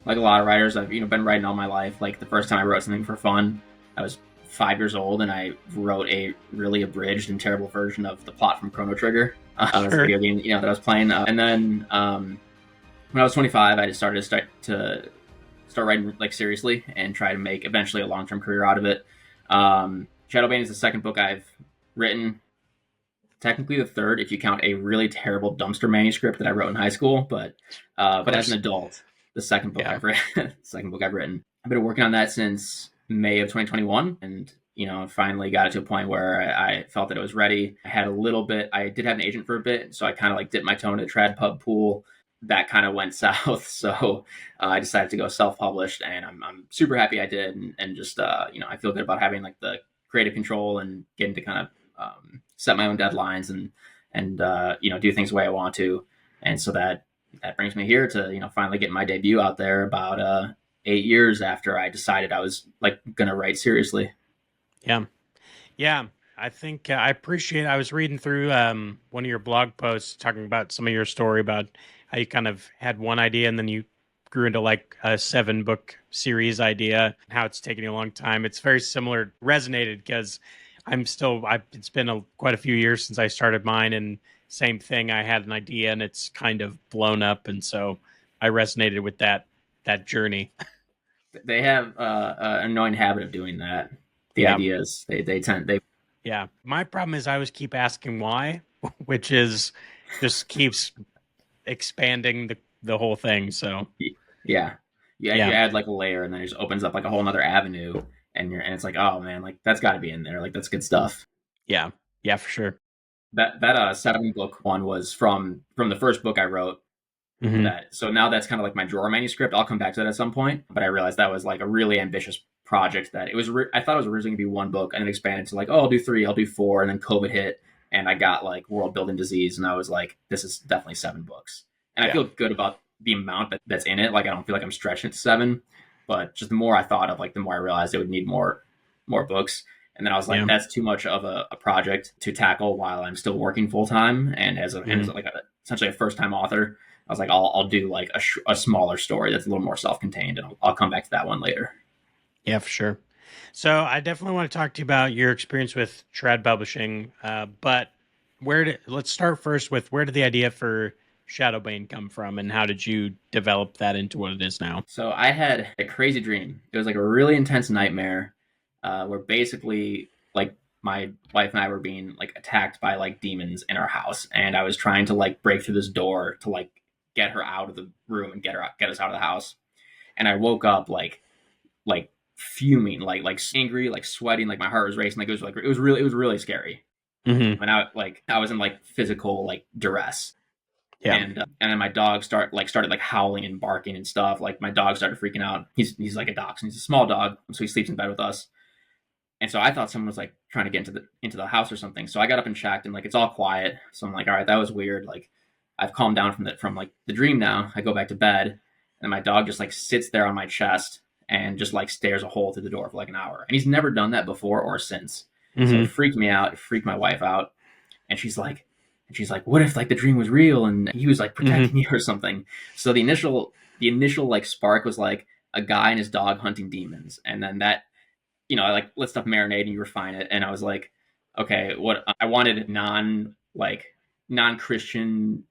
Like a lot of writers, I've been writing all my life. Like the first time I wrote something for fun, I was 5 years old, and I wrote a really abridged and terrible version of the plot from Chrono Trigger. As a Sure. video game, that I was playing. And then when I was 25, I just started to start writing like seriously and try to make eventually a long term career out of it. Shadow Bane is the second book I've written. Technically the third, if you count a really terrible dumpster manuscript that I wrote in high school, Of but as an course. adult, the second book Yeah. I've written, second book I've written. I've been working on that since May of 2021, and finally got it to a point where I felt that it was ready. I had a little bit. I did have an agent for a bit, so I kind of like dipped my toe into the trad pub pool. That kind of went south, so I decided to go self-published, and I'm super happy I did, and just I feel good about having like the creative control and getting to kind of set my own deadlines and do things the way I want to, and so that brings me here to finally get my debut out there about 8 years after I decided I was like gonna write seriously. Yeah. Yeah. I think I appreciate. I was reading through one of your blog posts talking about some of your story about how you kind of had one idea and then you grew into like a 7 book series idea. How it's taken you a long time. It's very similar. Resonated because it's been quite a few years since I started mine, and same thing. I had an idea and it's kind of blown up, and so I resonated with that journey. They have an annoying habit of doing that. The Yeah. ideas they tend they Yeah. My problem is I always keep asking why, which is just keeps expanding the whole thing. So yeah you yeah, add like a layer and then it just opens up like a whole nother avenue, and it's like, oh man, like that's got to be in there, like that's good stuff. yeah, yeah, for sure. That 7 book one was from the first book I wrote. Hmm. That so now that's kind of like my drawer manuscript. I'll come back to that at some point, but I realized that was like a really ambitious project. That it was. I thought it was originally gonna be one book, and then expanded to like, oh, I'll do three, I'll do four, and then COVID hit, and I got like world building disease, and I was like, this is definitely 7 books, and I Yeah, feel good about the amount that's in it. Like I don't feel like I'm stretching it to seven, but just the more I thought of, like the more I realized it would need more books. And then I was like, yeah, that's too much of a project to tackle while I'm still working full time and as hmm, like essentially a first time author. I was like, I'll do like a smaller story that's a little more self contained, and I'll come back to that one later. yeah, for sure. So I definitely want to talk to you about your experience with trad publishing. But let's start first with where did the idea for Shadowbane come from, and how did you develop that into what it is now? So I had a crazy dream. It was like a really intense nightmare, where basically like my wife and I were being like attacked by like demons in our house, and I was trying to like break through this door to like get her out of the room and get us out of the house. And I woke up like fuming, like angry, like sweating, like my heart was racing, like it was really scary. Hmm. And I was in like physical like duress, Yeah. and then my dog started like howling and barking and stuff. Like my dog started freaking out. He's like a dachshund. He's a small dog, so he sleeps in bed with us. And so I thought someone was like trying to get into the house or something. So I got up and checked, and like it's all quiet. So I'm like, all right, that was weird. Like I've calmed down from like the dream now. I go back to bed, and my dog just like sits there on my chest and just like stares a hole through the door for like an hour. And he's never done that before or since. So it Hmm. freaked me out. It freaked my wife out, and she's like, what if like the dream was real and he was like Hmm. protecting me or something? So the initial like spark was like a guy and his dog hunting demons, and then that I like let stuff marinate and you refine it. And I was like, okay, what I wanted non Christian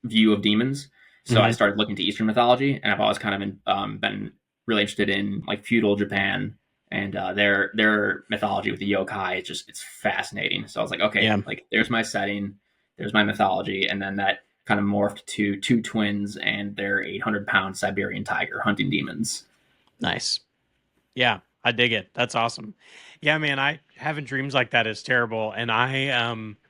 view of demons. So I Hmm. started looking to Eastern mythology, and I've always kind of been really interested in like feudal Japan and their mythology with the yokai. It's fascinating. So I was like, okay, Yeah. like there's my setting, there's my mythology, and then that kind of morphed to two twins and their 800-pound Siberian tiger hunting demons. Nice. Yeah, I dig it. That's awesome. Yeah, man, I having dreams like that is terrible, and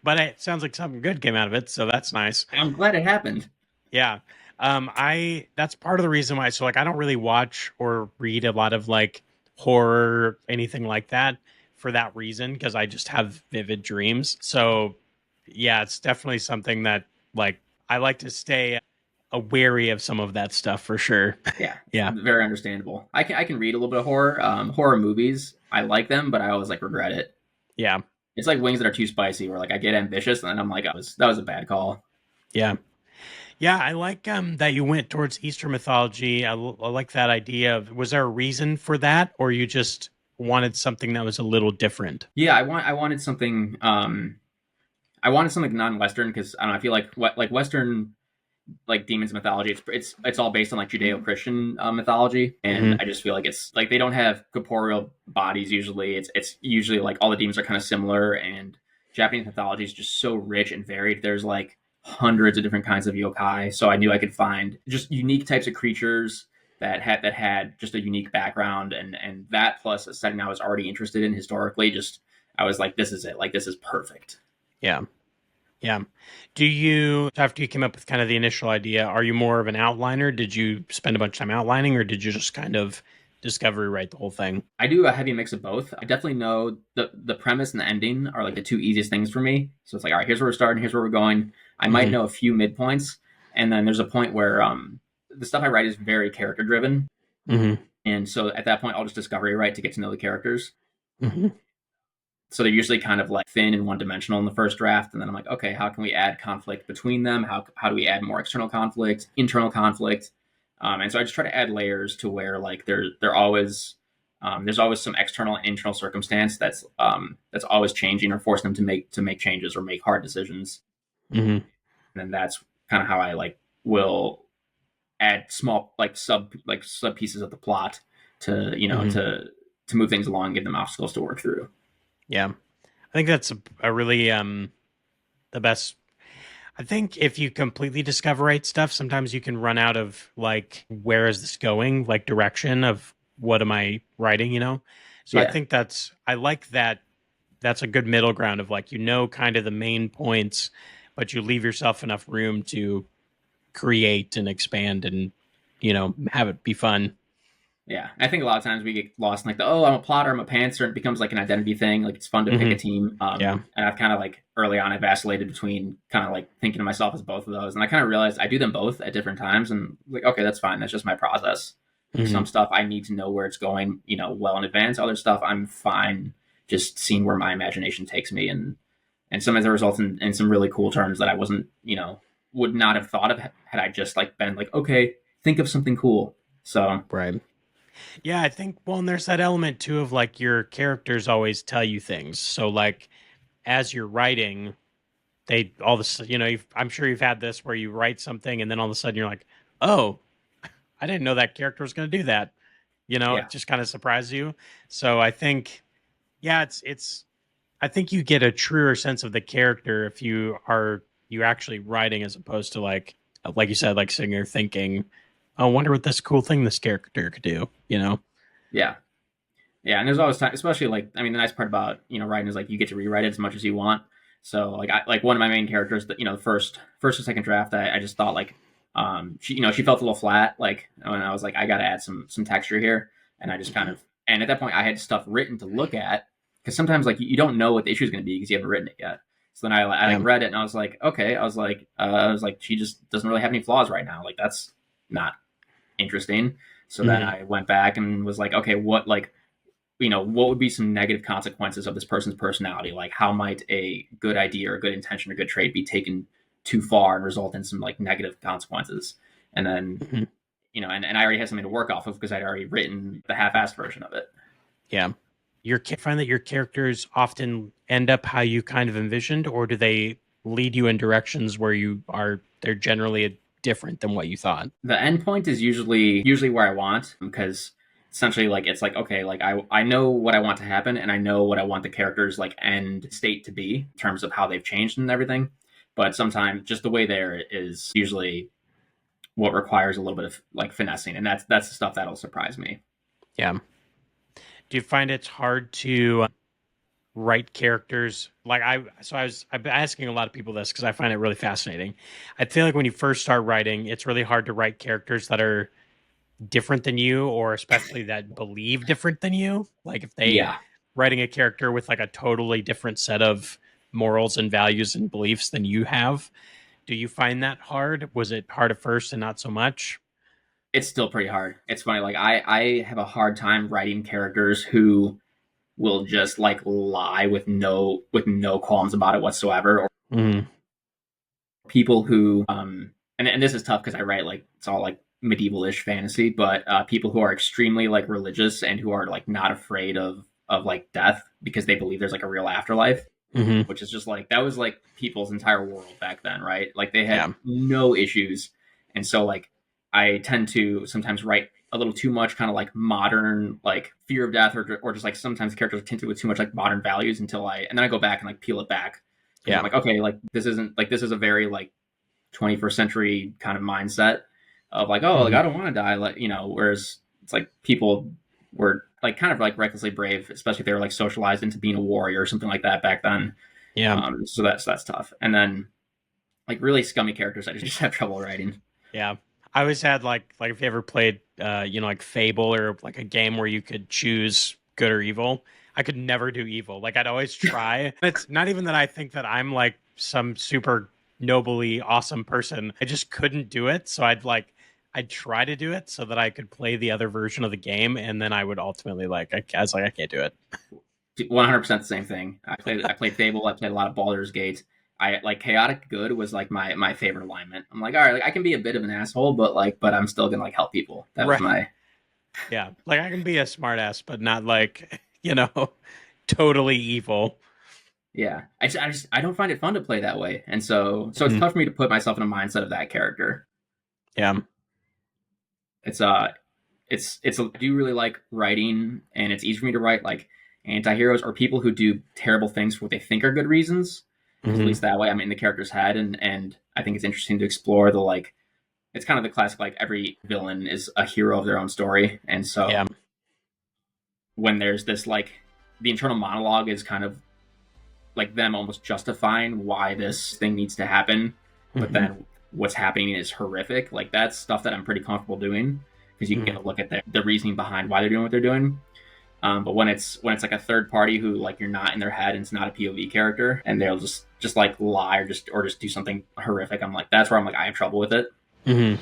but it sounds like something good came out of it, so that's nice. I'm glad it happened. Yeah. I that's part of the reason why. So like I don't really watch or read a lot of like horror, anything like that for that reason, because I just have vivid dreams. So yeah, it's definitely something that like I like to stay wary of some of that stuff for sure. Yeah, Yeah. very understandable. I can read a little bit of horror. Horror movies, I like them, but I always like regret it. Yeah. It's like wings that are too spicy, where like I get ambitious and then I'm like, that was a bad call. Yeah. Yeah, I like that you went towards Eastern mythology. I like that idea of, was there a reason for that, or you just wanted something that was a little different? Yeah, I wanted something. I wanted something non-Western because I don't know. I feel like what like Western like demons mythology. It's all based on like Judeo-Christian mythology, and Hmm. I just feel like it's like they don't have corporeal bodies usually. It's usually like all the demons are kind of similar, and Japanese mythology is just so rich and varied. There's like hundreds of different kinds of yokai, so I knew I could find just unique types of creatures that had just a unique background, and that plus a setting I was already interested in historically. Just I was like, this is it. Like this is perfect. Yeah. Yeah. Do you, after you came up with kind of the initial idea, are you more of an outliner? Did you spend a bunch of time outlining, or did you just kind of discovery write the whole thing? I do a heavy mix of both. I definitely know the premise and the ending are like the two easiest things for me. So it's like, all right, here's where we're starting, here's where we're going. I might Hmm. know a few midpoints, and then there's a point where the stuff I write is very character driven, Hmm. and so at that point I'll just discovery write to get to know the characters. Hmm. So they're usually kind of like thin and one dimensional in the first draft, and then I'm like, okay, how can we add conflict between them? How do we add more external conflict, internal conflict? And so I just try to add layers to where like they're always there's always some external and internal circumstance that's always changing or forcing them to make changes or make hard decisions. Hmm. And then that's kind of how I like will add small like sub pieces of the plot to Hmm. to move things along, give them obstacles to work through. Yeah. I think that's a really, the best. I think if you completely discover right stuff, sometimes you can run out of like, where is this going? Like direction of what am I writing, you know? So I Yeah, think I like that. That's a good middle ground of like, kind of the main points, but you leave yourself enough room to create and expand and, have it be fun. yeah. I think a lot of times we get lost in like the oh, I'm a plotter, I'm a pantser, and it becomes like an identity thing. Like it's fun to pick Hmm. a team. Yeah. And I've kind of like early on I vacillated between kind of like thinking of myself as both of those, and I kind of realized I do them both at different times, and like okay, that's fine. That's just my process. Like Hmm. some stuff I need to know where it's going, well in advance. Other stuff I'm fine just seeing where my imagination takes me, and sometimes it results in some really cool turns that I wasn't, would not have thought of had I just like been like okay, think of something cool. So Right. Yeah, I think, well, and there's that element too of like your characters always tell you things. So like as you're writing, they all this, I'm sure you've had this where you write something and then all of a sudden you're like, oh, I didn't know that character was going to do that. It yeah. just kind of surprises you. So I think, yeah, I think you get a truer sense of the character if you actually writing as opposed to like you said, like sitting there thinking, oh, I wonder what this cool thing this character could do, you know? Yeah. Yeah, and there's always time, especially like I mean, the nice part about writing is like you get to rewrite it as much as you want. So like I like one of my main characters that the first or second draft, I just thought like she felt a little flat like and I was like I got to add some texture here, and I just kind Hmm. of and at that point I had stuff written to look at because sometimes like you don't know what the issue is going to be because you haven't written it yet. So then I like Yeah. read it and I was like okay, I was like she just doesn't really have any flaws right now, like that's not interesting. So then Hmm. I went back and was like okay, what would be some negative consequences of this person's personality? Like, how might a good idea or a good intention or good trait be taken too far and result in some like negative consequences? And then, Hmm. and I already had something to work off of because I'd already written the half-assed version of it. Yeah. Find that your characters often end up how you kind of envisioned, or do they lead you in directions where they're generally different than what you thought? The end point is usually where I want because essentially like it's like okay, like I know what I want to happen and I know what I want the characters like end state to be in terms of how they've changed and everything. But sometimes just the way there is usually what requires a little bit of like finessing, and that's the stuff that'll surprise me. Yeah. Do you find it's hard to write characters? I've been asking a lot of people this because I find it really fascinating. I feel like when you first start writing, it's really hard to write characters that are different than you, or especially that believe different than you. Like if they Yeah, writing a character with like a totally different set of morals and values and beliefs than you have. Do you find that hard? Was it hard at first and not so much? it's still pretty hard. It's funny, like I have a hard time writing characters who will just like lie with no qualms about it whatsoever, or Mm. people who and this is tough because I write like it's all like medieval-ish fantasy, but people who are extremely like religious and who are like not afraid of like death because they believe there's like a real afterlife, Hmm. which is just like that was like people's entire world back then, right? Like they had Yeah. no issues, and so like I tend to sometimes write a little too much kind of like modern like fear of death, or just like sometimes characters are tinted with too much like modern values until I and then I go back and like peel it back because I'm Yeah. like, okay, like this isn't like this is a very like 21st century kind of mindset of like, oh, like Hmm. I don't want to die, like whereas it's like people were like kind of like recklessly brave, especially if they were like socialized into being a warrior or something like that back then. Yeah. So that's tough. And then like really scummy characters, I just have trouble writing. Yeah. I always had like if you ever played like Fable or like a game where you could choose good or evil, I could never do evil. Like I'd always try. It's not even that I think that I'm like some super nobly awesome person. I just couldn't do it. So I'd try to do it so that I could play the other version of the game, and then I would ultimately I was like I can't do it. 100% the same thing. I played Fable. I played a lot of Baldur's Gate. I like chaotic good was like my favorite alignment. I'm like, all right, like I can be a bit of an asshole, but I'm still gonna like help people. That was Right. my Yeah. Like I can be a smartass, but not like, totally evil. yeah. I don't find it fun to play that way, and so it's Mhm. tough for me to put myself in a mindset of that character. Yeah. It's I do really like writing, and it's easy for me to write like anti-heroes or people who do terrible things for what they think are good reasons, because at Hmm. least that way I'm in the character's head, and I think it's interesting to explore the like it's kind of the classic like every villain is a hero of their own story, and Yeah. so when there's this like the internal monologue is kind of like them almost justifying why this thing needs to happen, but Hmm. then what's happening is horrific. Like that's stuff that I'm pretty comfortable doing because you can Hmm. get a look at the reasoning behind why they're doing what they're doing. But when it's like a third party who like you're not in their head and it's not a POV character and they'll just like lie or just do something horrific, I'm like that's where I'm like I have trouble with it. Hmm.